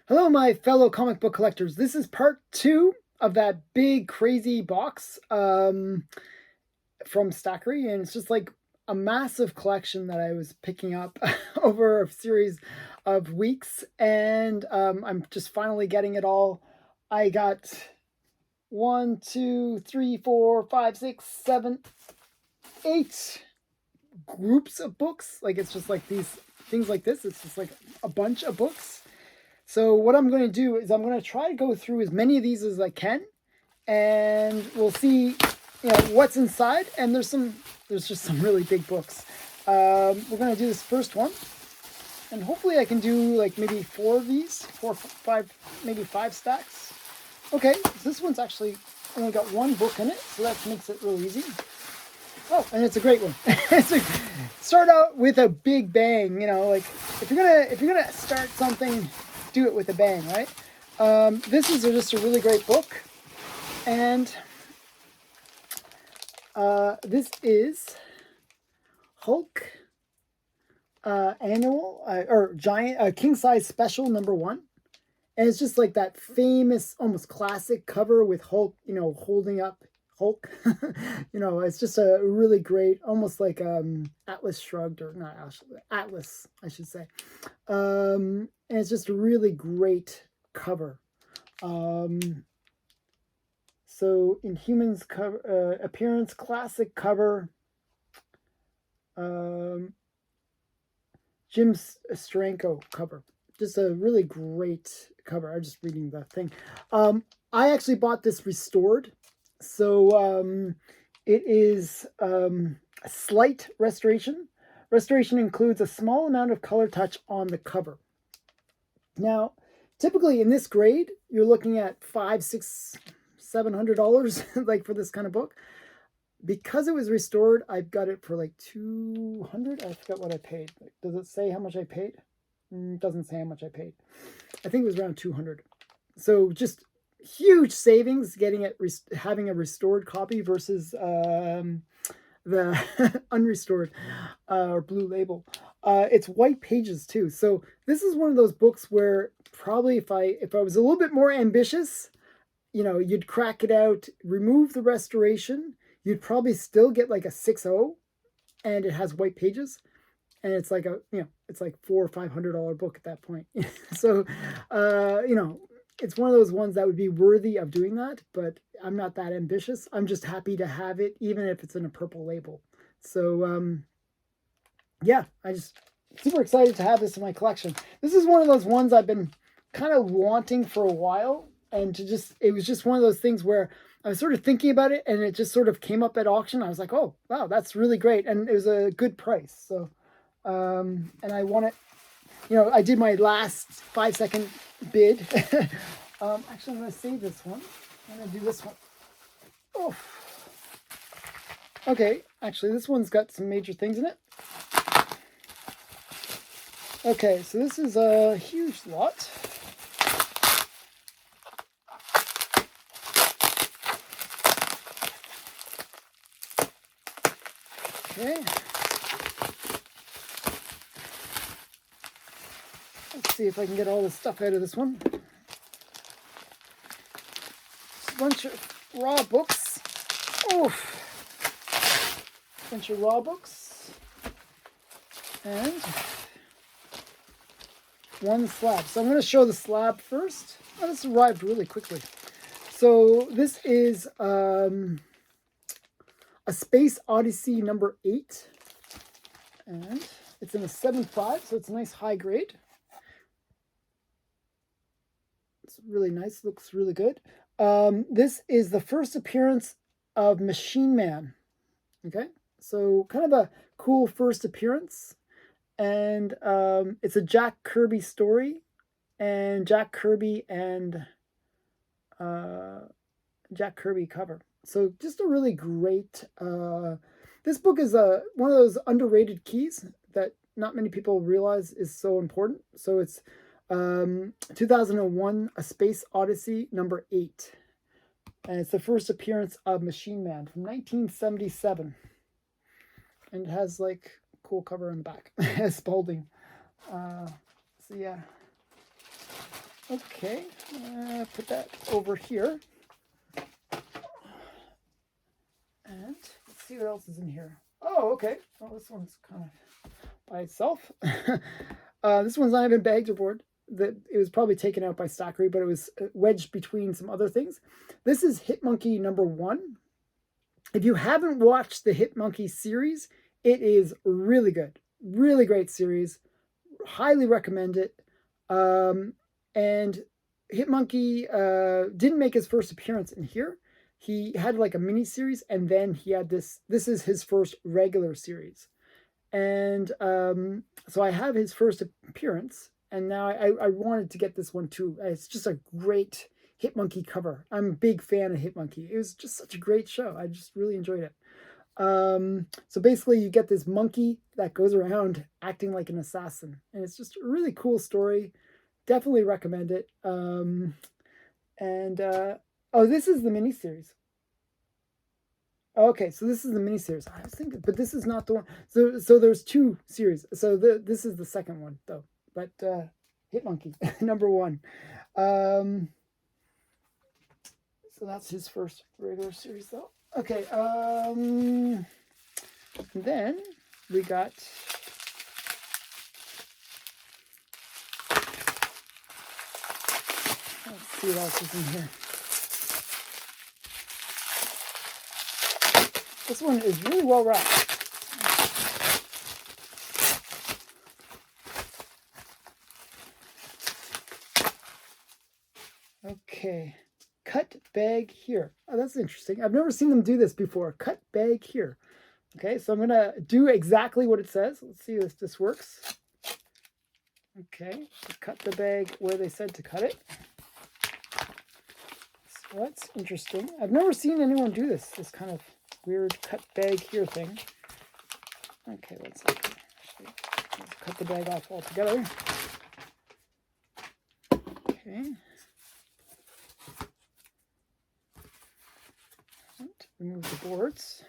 Hello, my fellow comic book collectors. This is part 2 of that big, crazy box from Stackery, and it's just like a massive collection that I was picking up over a series of weeks, and I'm just finally getting it all. I got 1, 2, 3, 4, 5, 6, 7, 8 groups of books. Like, it's just like these things like this. It's just like a bunch of books. So what I'm going to do is I'm going to try to go through as many of these as I can, and we'll see, what's inside. And there's just some really big books. We're going to do this first one, and hopefully I can do like maybe 4 of these, 4, 5, maybe 5 stacks. Okay, so this one's actually only got 1 book in it, so that makes it real easy. Oh, and it's a great one. Start out with a big bang. Like if you're gonna start something, do it with a bang, right? This is just a really great book, and this is Hulk annual or giant king size special #1, and it's just like that famous, almost classic cover with Hulk, holding up Hulk. It's just a really great, almost like Atlas Shrugged, or not Atlas, I should say. And it's just a really great cover. So Inhumans cover, appearance, classic cover. Jim Steranko cover. Just a really great cover. I'm just reading the thing. I actually bought this restored. So it is a slight restoration. Restoration includes a small amount of color touch on the cover. Now, typically in this grade, you're looking at $500, $600, $700 like for this kind of book. Because it was restored, I got it for like $200. I forgot what I paid. Does it say how much I paid? It doesn't say how much I paid. I think it was around $200. So just huge savings getting it, having a restored copy versus the unrestored or blue label. It's white pages too. So this is one of those books where probably if I was a little bit more ambitious, you'd crack it out, remove the restoration, you'd probably still get like a 6.0, and it has white pages, and it's like it's like $400 or $500 book at that point. So it's one of those ones that would be worthy of doing that, but I'm not that ambitious. I'm just happy to have it, even if it's in a purple label. So yeah, I just super excited to have this in my collection. This is one of those ones I've been kind of wanting for a while, and it was just one of those things where I was sort of thinking about it, and it just sort of came up at auction. I was like, oh wow, that's really great, and it was a good price. So and I want it. I did my last 5-second bid. Actually, I'm going to save this one. I'm going to do this one. Oh. Okay, actually, this one's got some major things in it. Okay, so this is a huge lot. Okay. Let's see if I can get all this stuff out of this one. Just a bunch of raw books. Oof. Bunch of raw books. And 1 slab. So I'm going to show the slab first. Oh, this arrived really quickly. So this is a Space Odyssey #8. And it's in a 7.5, so it's a nice high grade. It's really nice, looks really good. This is the first appearance of Machine Man. Okay, so kind of a cool first appearance. And it's a Jack Kirby story, and Jack Kirby cover. So just a really great. This book is one of those underrated keys that not many people realize is so important. So it's 2001: A Space Odyssey #8, and it's the first appearance of Machine Man from 1977, and it has like cool cover on the back. Spalding. So yeah. Okay, put that over here. And let's see what else is in here. Oh, okay. Well, this one's kind of by itself. This one's not even bagged or board. It was probably taken out by Stackery, but it was wedged between some other things. This is Hitmonkey #1. If you haven't watched the Hitmonkey series, it is really good. Really great series. Highly recommend it. And Hitmonkey didn't make his first appearance in here. He had like a mini series, and then he had this. This is his first regular series. And so I have his first appearance, and now I wanted to get this one too. It's just a great Hitmonkey cover. I'm a big fan of Hitmonkey. It was just such a great show. I just really enjoyed it. So basically you get this monkey that goes around acting like an assassin, and it's just a really cool story. Definitely recommend it. Oh, this is the miniseries. Okay, so this is the miniseries. I was thinking, but this is not the one. So there's two series. So this is the second one though. But Hitmonkey #1. So that's his first regular series though. Okay. Then we got. Let's see what else is in here. This one is really well wrapped. Okay. Cut bag here. Oh, that's interesting. I've never seen them do this before. Cut bag here. Okay, so I'm going to do exactly what it says. Let's see if this works. Okay, so cut the bag where they said to cut it. So that's interesting. I've never seen anyone do this kind of weird cut bag here thing. Okay, let's cut the bag off altogether. Okay. And remove the boards.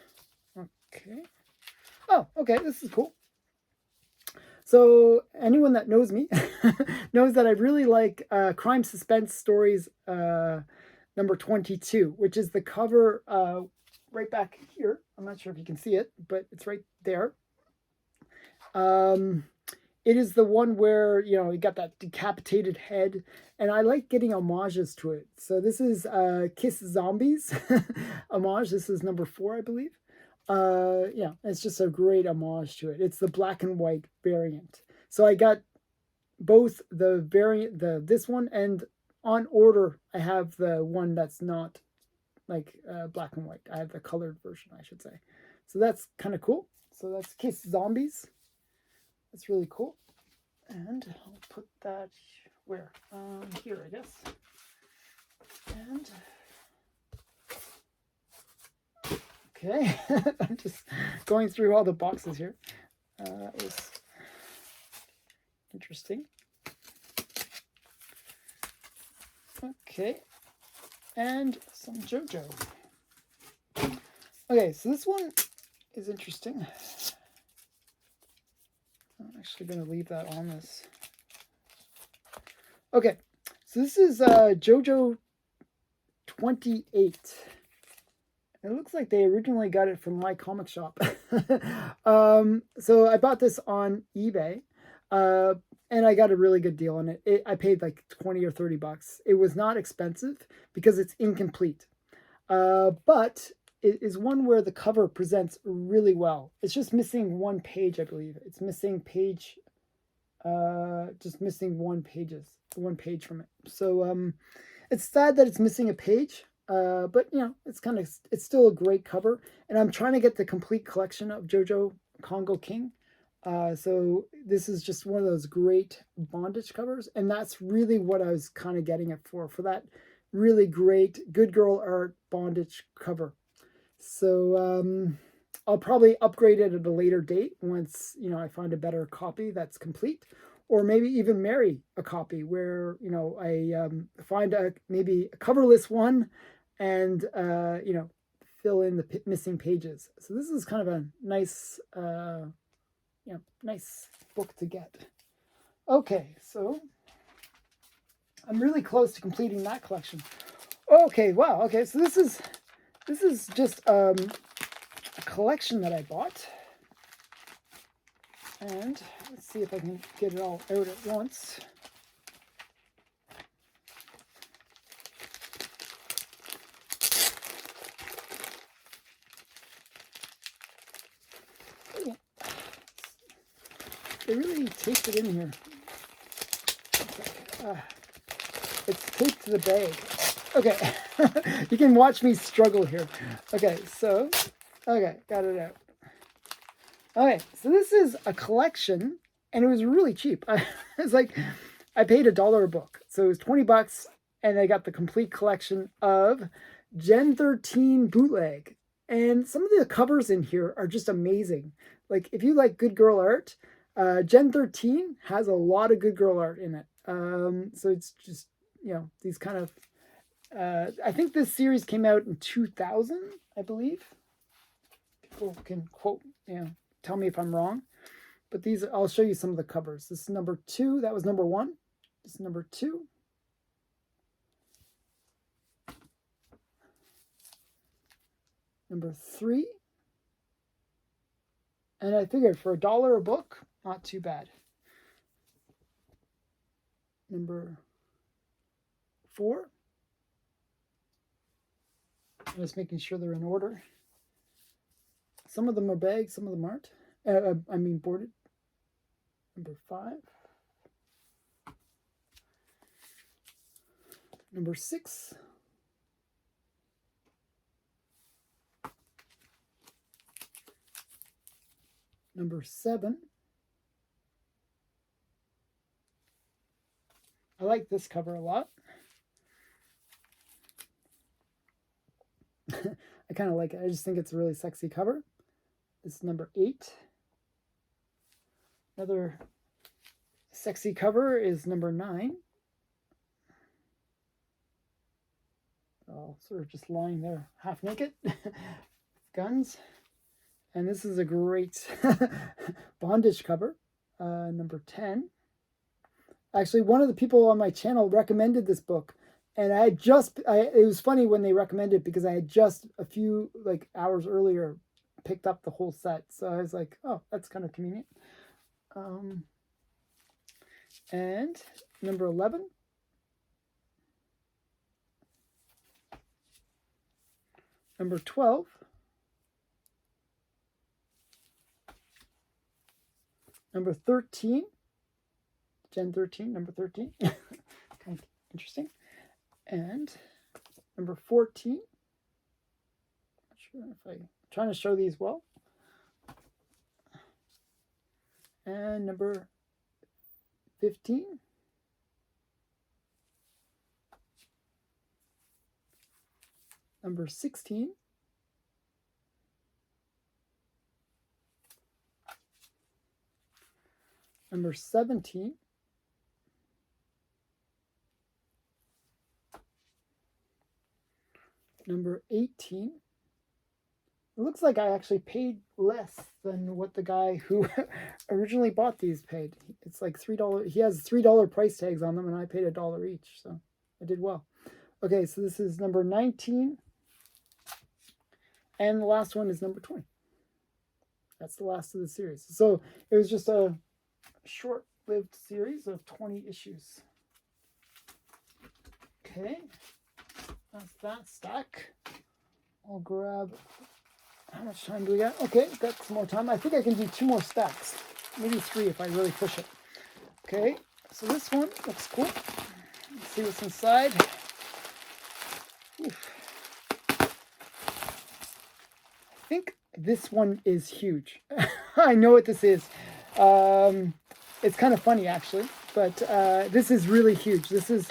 Okay. Oh, okay, this is cool. So anyone that knows me knows that I really like crime suspense stories number 22, which is the cover right back here. I'm not sure if you can see it, but it's right there. It is the one where, you know, you got that decapitated head, and I like getting homages to it. So this is Kiss Zombies homage. This is #4, I believe. Yeah, it's just a great homage to it. It's the black and white variant. So I got both the variant, this one, and on order I have the one that's not like black and white. I have the colored version, I should say. So that's kind of cool. So that's Kiss Zombies. That's really cool. And I'll put that where? Here, I guess. And okay, I'm just going through all the boxes here. It's interesting. Okay, and some JoJo. Okay, so this one is interesting. I'm actually going to leave that on this. Okay, so this is JoJo 28. It looks like they originally got it from my comic shop. So I bought this on eBay, and I got a really good deal on it. I paid like 20 or 30 bucks. It was not expensive because it's incomplete. But it is one where the cover presents really well. It's just missing one page, I believe. It's missing page, just missing one page from it. So it's sad that it's missing a page. But you know, it's still a great cover, and I'm trying to get the complete collection of Jojo Congo King. So this is just one of those great bondage covers, and that's really what I was kind of getting it for that really great Good Girl Art bondage cover. So I'll probably upgrade it at a later date once, you know, I find a better copy that's complete, or maybe even marry a copy where, you know, I find maybe a coverless one, and you know, fill in the missing pages. So this is kind of a nice nice book to get. Okay, so I'm really close to completing that collection. Okay, wow. Okay, so this is just a collection that I bought. And let's see if I can get it all out at once. They really taped it in here. It's taped to the bag. Okay, you can watch me struggle here. Okay, so, okay, got it out. Okay, so this is a collection, and it was really cheap. It's like, I paid $1 a book. So it was 20 bucks, and I got the complete collection of Gen 13 Bootleg. And some of the covers in here are just amazing. Like, if you like good girl art, Gen 13 has a lot of good girl art in it. So it's just, you know, these kind of, I think this series came out in 2000, I believe. People can quote, you know, tell me if I'm wrong. But these, I'll show you some of the covers. This is number 2. That was number 1. This is number 2. Number 3. And I figured for $1 a book, not too bad. Number 4. I'm just making sure they're in order. Some of them are bagged, some of them aren't. I mean boarded. Number 5. Number 6. Number 7. I like this cover a lot. I kind of like it. I just think it's a really sexy cover. This is number 8. Another sexy cover is number 9. Oh, sort of just lying there half naked. Guns. And this is a great bondage cover. Number 10. Actually, one of the people on my channel recommended this book. And it was funny when they recommended it because I had just a few hours earlier picked up the whole set. So I was like, oh, that's kind of convenient. And number 11. Number 12. Number 13. Gen 13, number 13. Kind of interesting. And number 14. Not sure if I'm trying to show these well. And number 15. Number 16. Number 17. Number 18. It looks like I actually paid less than what the guy who originally bought these paid. It's like $3. He has $3 price tags on them, and I paid $1 each, so I did well. Okay, so this is number 19. And the last one is number 20. That's the last of the series. So it was just a short-lived series of 20 issues. Okay, that's that stack. I'll grab, how much time do we got? Okay, got some more time. I think I can do 2 more stacks, maybe 3 if I really push it. Okay, so this one looks cool. Let's see what's inside. Oof. I think this one is huge. I know what this is. It's kind of funny actually, but this is really huge. This is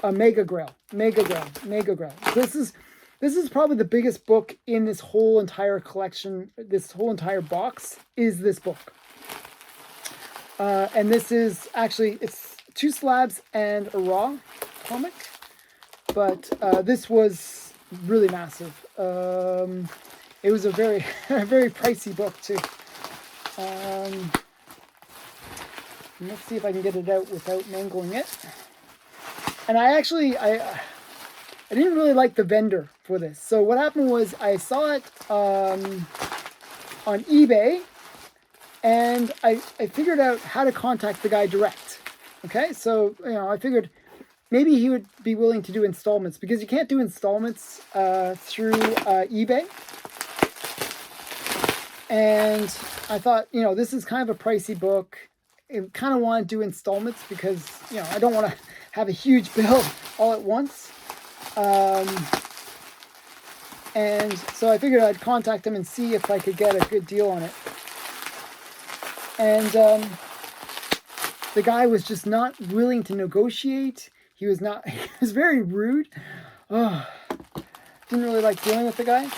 a Mega Grail. This is probably the biggest book in this whole entire collection. This whole entire box is this book. And this is actually, it's 2 slabs and a raw comic, but this was really massive. It was a very, very pricey book too. Let's see if I can get it out without mangling it. And I didn't really like the vendor for this. So what happened was I saw it on eBay, and I figured out how to contact the guy direct. Okay, so I figured maybe he would be willing to do installments, because you can't do installments through eBay. And I thought, this is kind of a pricey book. I kind of want to do installments because, I don't want to have a huge bill all at once. And so I figured I'd contact him and see if I could get a good deal on it. And the guy was just not willing to negotiate. He was very rude. Oh, didn't really like dealing with the guy.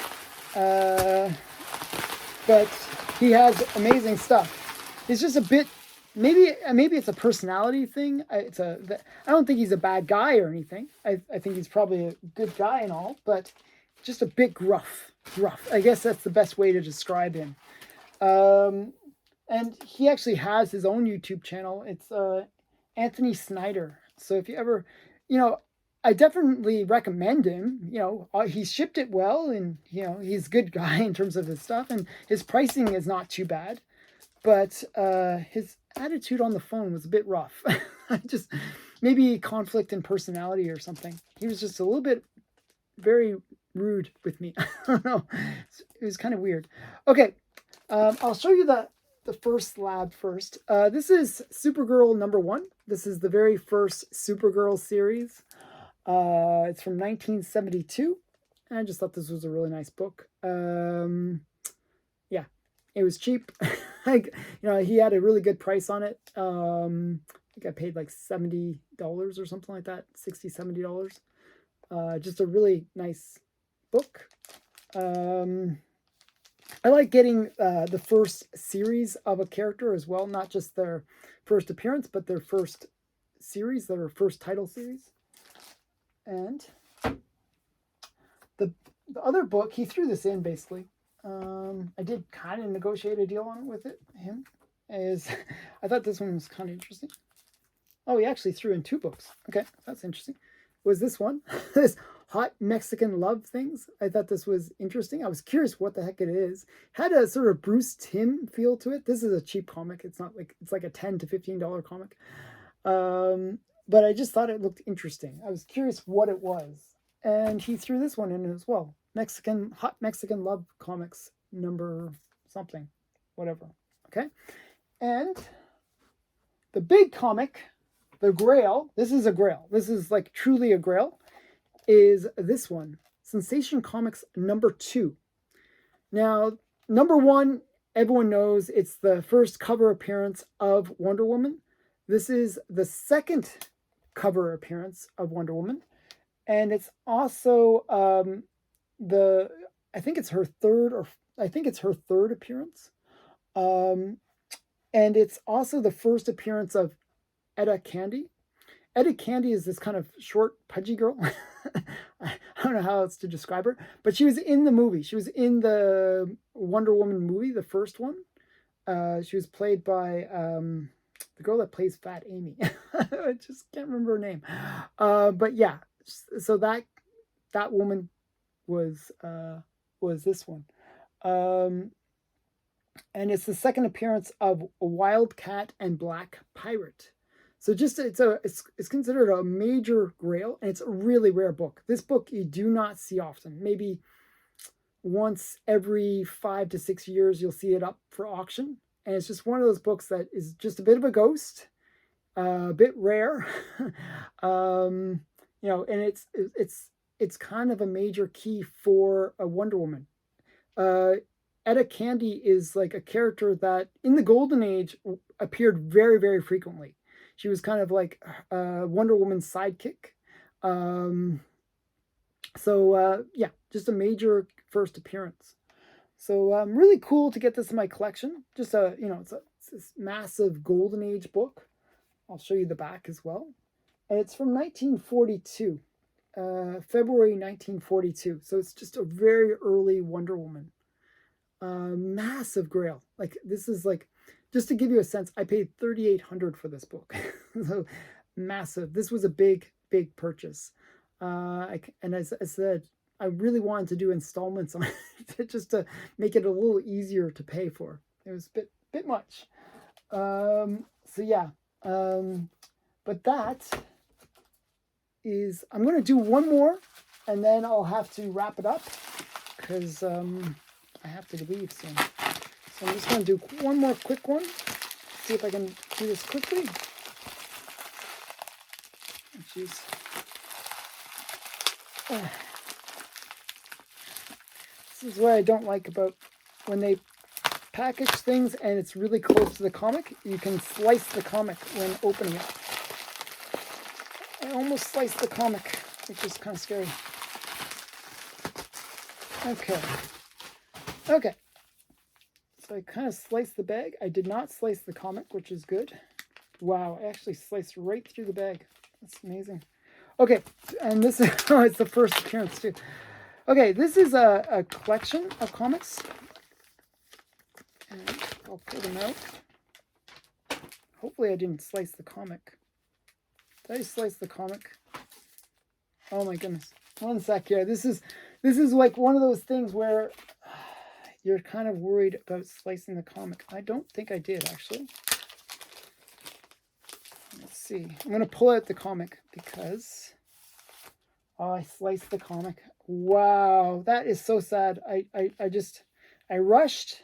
But he has amazing stuff. He's just a bit, maybe it's a personality thing. I don't think he's a bad guy or anything. I think he's probably a good guy and all, but just a bit gruff. I guess that's the best way to describe him. And he actually has his own YouTube channel. It's Anthony Snyder. So if you ever, I definitely recommend him. He shipped it well, and he's a good guy in terms of his stuff, and his pricing is not too bad. But his attitude on the phone was a bit rough. Maybe conflict in personality or something. He was just a little bit very rude with me. I don't know. It was kind of weird. Okay, I'll show you the first lab first. This is Supergirl #1. This is the very first Supergirl series. It's from 1972. And I just thought this was a really nice book. Yeah, it was cheap. He had a really good price on it. I think I paid like $70 or something like that. $60, $70. Just a really nice book. I like getting the first series of a character as well, not just their first appearance, but their first series, their first title series. And the other book, he threw this in basically. I did kind of negotiate a deal on it with him. I thought this one was kind of interesting. Oh, he actually threw in 2 books. Okay, that's interesting. Was this one? This Hot Mexican Love Things. I thought this was interesting. I was curious what the heck it is. Had a sort of Bruce Timm feel to it. This is a cheap comic. It's like a $10 to $15 comic. But I just thought it looked interesting. I was curious what it was. And he threw this one in as well. Hot Mexican Love Comics number something. Whatever. Okay. And the big comic, the Grail, this is a Grail. This is like truly a Grail, is this one. Sensation Comics #2. Now, #1, everyone knows it's the first cover appearance of Wonder Woman. This is the second cover appearance of Wonder Woman. And it's also I think it's her third appearance. And it's also the first appearance of Etta Candy. Etta Candy is this kind of short, pudgy girl. I don't know how else to describe her, but she was in the movie. She was in the Wonder Woman movie, the first one. She was played by the girl that plays Fat Amy. I just can't remember her name. But yeah, so that woman was this one. And it's the second appearance of Wildcat and Black Pirate. So it's considered a major Grail, and it's a really rare book. This book you do not see often. Maybe once every 5 to 6 years you'll see it up for auction, and it's just one of those books that is just a bit of a ghost, a bit rare, and it's kind of a major key for a Wonder Woman. Etta Candy is like a character that in the Golden Age appeared very, very frequently. She was kind of like Wonder Woman's sidekick. Yeah, just a major first appearance. So really cool to get this in my collection. Just it's this massive Golden Age book. I'll show you the back as well. And it's from 1942, February 1942. So it's just a very early Wonder Woman. Massive Grail. Like this is like, just to give you a sense, I paid $3,800 for this book. So massive. This was a big big purchase. And as I said, I really wanted to do installments on it just to make it a little easier to pay for. It was a bit much. So yeah, but that is, I'm going to do one more and then I'll have to wrap it up because I have to leave soon. So I'm just going to do one more quick one. See if I can do this quickly. Oh, jeez. This is what I don't like about when they package things and it's really close to the comic. You can slice the comic when opening it. I almost sliced the comic, which is kind of scary. Okay. So I kind of sliced the bag. I did not slice the comic, which is good. Wow, I actually sliced right through the bag. That's amazing. Okay, and this is, oh, it's the first appearance too. Okay, this is a collection of comics. And I'll pull them out. Hopefully I didn't slice the comic. Did I slice the comic? Oh my goodness. One sec here. This is like one of those things where you're kind of worried about slicing the comic. I don't think I did, actually. Let's see. I'm going to pull out the comic because... Oh, I sliced the comic. Wow, that is so sad. I rushed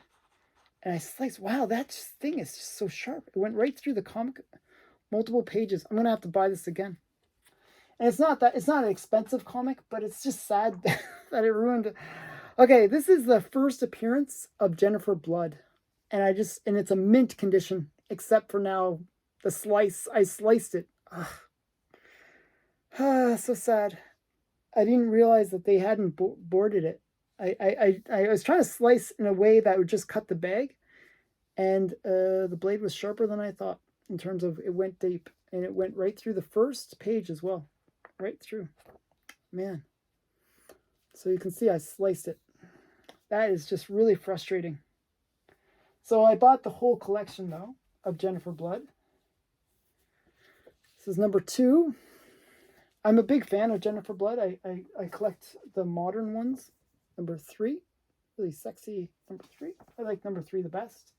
and I sliced. Wow, that thing is just so sharp. It went right through the comic, multiple pages. I'm going to have to buy this again. And it's not an expensive comic, but it's just sad that it ruined it. Okay, this is the first appearance of Jennifer Blood. And it's a mint condition, except for now the slice. I sliced it. So sad. I didn't realize that they hadn't boarded it. I was trying to slice in a way that would just cut the bag. And the blade was sharper than I thought in terms of it went deep. And it went right through the first page as well. Right through. Man. So you can see I sliced it. That is just really frustrating. So I bought the whole collection, though, of Jennifer Blood. This is number 2. I'm a big fan of Jennifer Blood. I collect the modern ones. Number 3. Really sexy number 3. I like number 3 the best.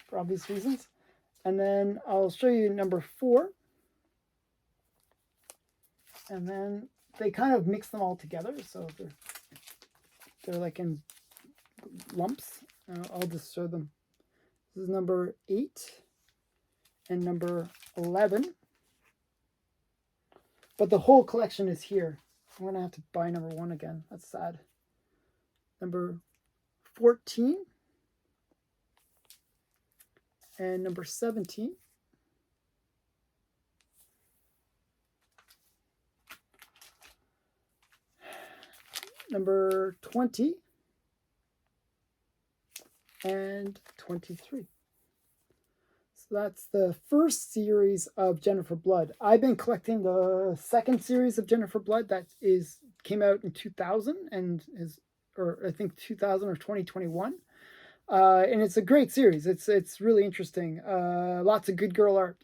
For obvious reasons. And then I'll show you number 4. And then they kind of mix them all together, so they're like in lumps. I'll just show them. This is number 8 and number 11. But the whole collection is here. I'm going to have to buy number 1 again. That's sad. Number 14 and number 17. Number 20 and 23. So that's the first series of Jennifer Blood. I've been collecting the second series of Jennifer Blood that came out in 2000 and or I think 2000 or 2021. And it's a great series. It's really interesting. Lots of good girl art.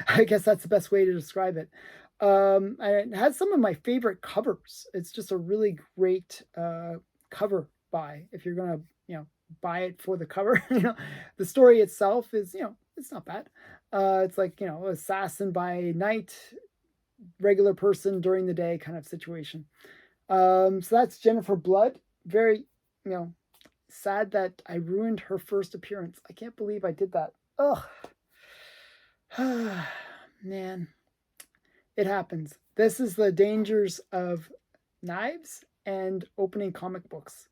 I guess that's the best way to describe it. And it has some of my favorite covers. It's just a really great cover buy if you're gonna buy it for the cover. The story itself is it's not bad. It's like assassin by night, regular person during the day kind of situation. So that's Jennifer Blood. Very sad that I ruined her first appearance. I can't believe I did that. Ugh. Man. It happens. This is the dangers of knives and opening comic books.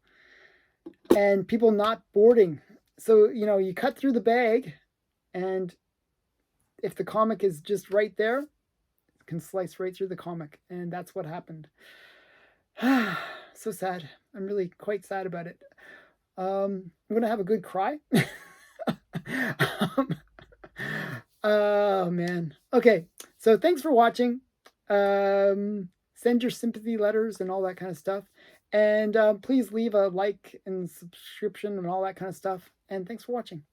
And people not boarding. So, you cut through the bag, and if the comic is just right there, it can slice right through the comic. And that's what happened. So sad. I'm really quite sad about it. I'm going to have a good cry. Oh, man. Okay. So thanks for watching. Send your sympathy letters and all that kind of stuff. And please leave a like and subscription and all that kind of stuff. And thanks for watching.